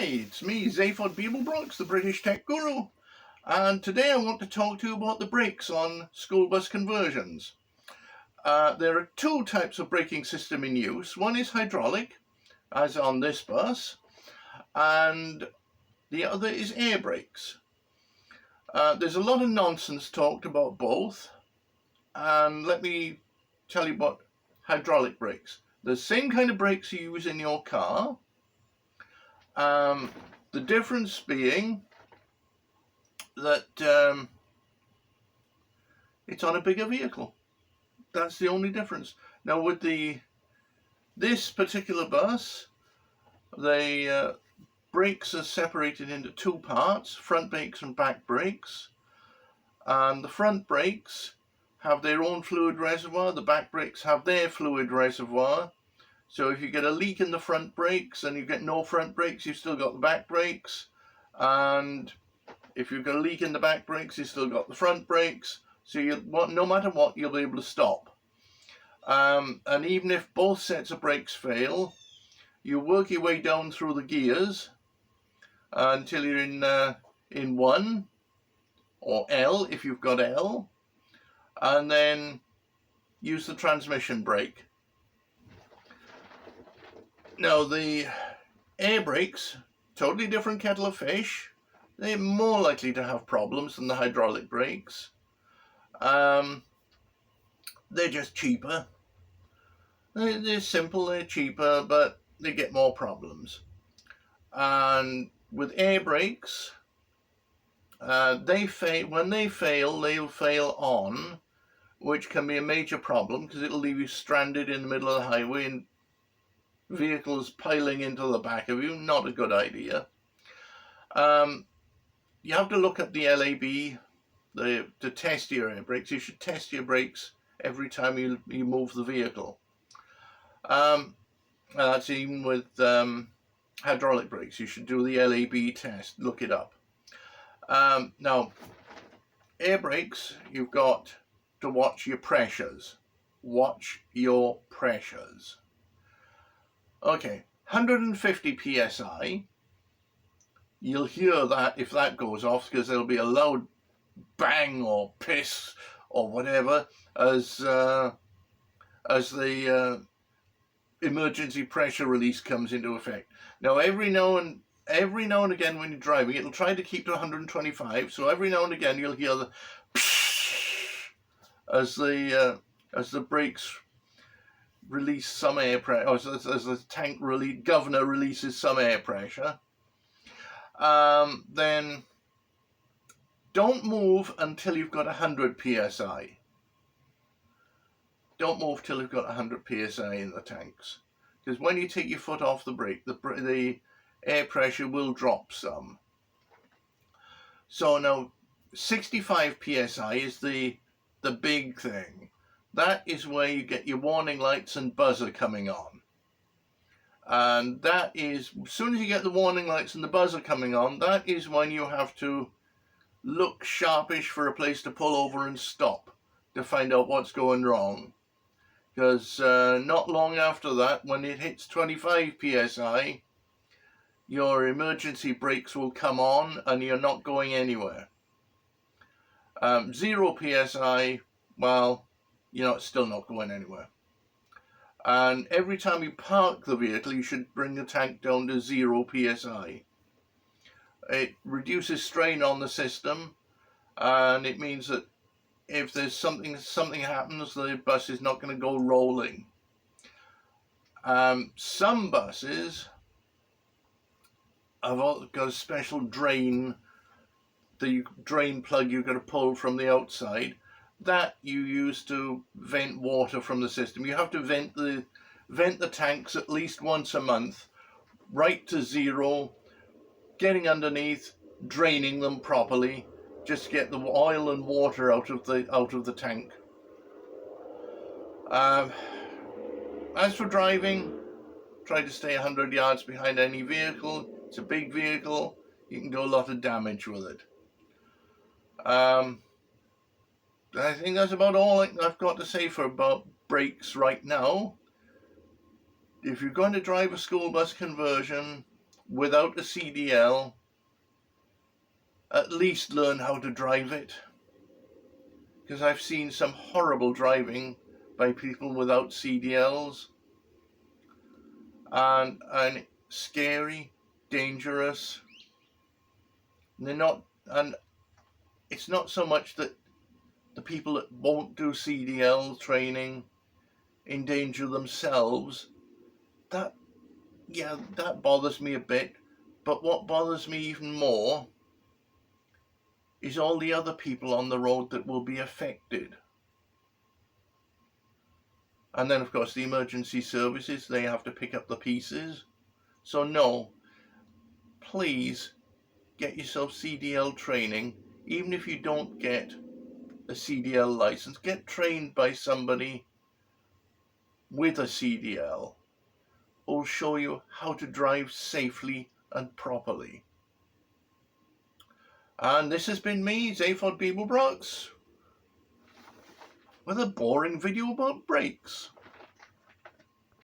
Hi, it's me, Zaphod Beeblebrox, the British Tech Guru, and today I want to talk to you about the brakes on school bus conversions. There are two types of braking system in use. One is hydraulic, as on this bus, and the other is air brakes. There's a lot of nonsense talked about both, and let me tell you about hydraulic brakes. The same kind of brakes you use in your car. The difference being that it's on a bigger vehicle. That's the only difference. Now with this particular bus, the brakes are separated into two parts, front brakes and back brakes. And the front brakes have their own fluid reservoir, the back brakes have their fluid reservoir. So if you get a leak in the front brakes and you get no front brakes, you've still got the back brakes. And if you've got a leak in the back brakes, you've still got the front brakes. So no matter what, you'll be able to stop. And even if both sets of brakes fail, you work your way down through the gears until you're in 1 or L if you've got L, and then use the transmission brake. Now the air brakes, totally different kettle of fish. They're more likely to have problems than the hydraulic brakes. They're just cheaper. They're simple, they're cheaper, but they get more problems. And with air brakes, when they fail, they'll fail on, which can be a major problem because it'll leave you stranded in the middle of the highway and vehicles piling into the back of you. Not a good idea. You have to look at the LAB to test your air brakes. You should test your brakes every time you move the vehicle. That's even with hydraulic brakes. You should do the LAB test. Look it up. Now, air brakes, you've got to watch your pressures. Watch your pressures. Okay, 150 psi. You'll hear that if that goes off because there'll be a loud bang or piss or whatever as the emergency pressure release comes into effect. Now every now and again when you're driving, it'll try to keep to 125. So every now and again you'll hear the as the brakes release some air pressure, or as the tank governor releases some air pressure. Then don't move until you've got 100 psi. Don't move till you've got 100 psi in the tanks, because when you take your foot off the brake, the air pressure will drop some. So now 65 psi is the big thing. That is where you get your warning lights and buzzer coming on. And that is, as soon as you get the warning lights and the buzzer coming on, that is when you have to look sharpish for a place to pull over and stop to find out what's going wrong. Because not long after that, when it hits 25 psi, your emergency brakes will come on and you're not going anywhere. 0 psi, well, you're still not going anywhere. And every time you park the vehicle, you should bring the tank down to 0 psi. It reduces strain on the system, and it means that if there's something happens, the bus is not going to go rolling. Some buses have got a special drain, the drain plug you've got to pull from the outside, that you use to vent water from the system. You have to vent the tanks at least once a month, right to 0, getting underneath, draining them properly, just to get the oil and water out of the tank. As for driving, try to stay 100 yards behind any vehicle. It's a big vehicle, you can do a lot of damage with it. I think that's about all I've got to say about brakes right now. If you're going to drive a school bus conversion, without a CDL, at least learn how to drive it. Because I've seen some horrible driving by people without CDLs, and scary, dangerous. They're not, and it's not so much that the people that won't do CDL training endanger themselves. That bothers me a bit. But what bothers me even more is all the other people on the road that will be affected. And then, of course, the emergency services, they have to pick up the pieces. So no, please get yourself CDL training. Even if you don't get a CDL license, get trained by somebody with a CDL who'll show you how to drive safely and properly. And this has been me, Zaphod Beeblebrox, with a boring video about brakes.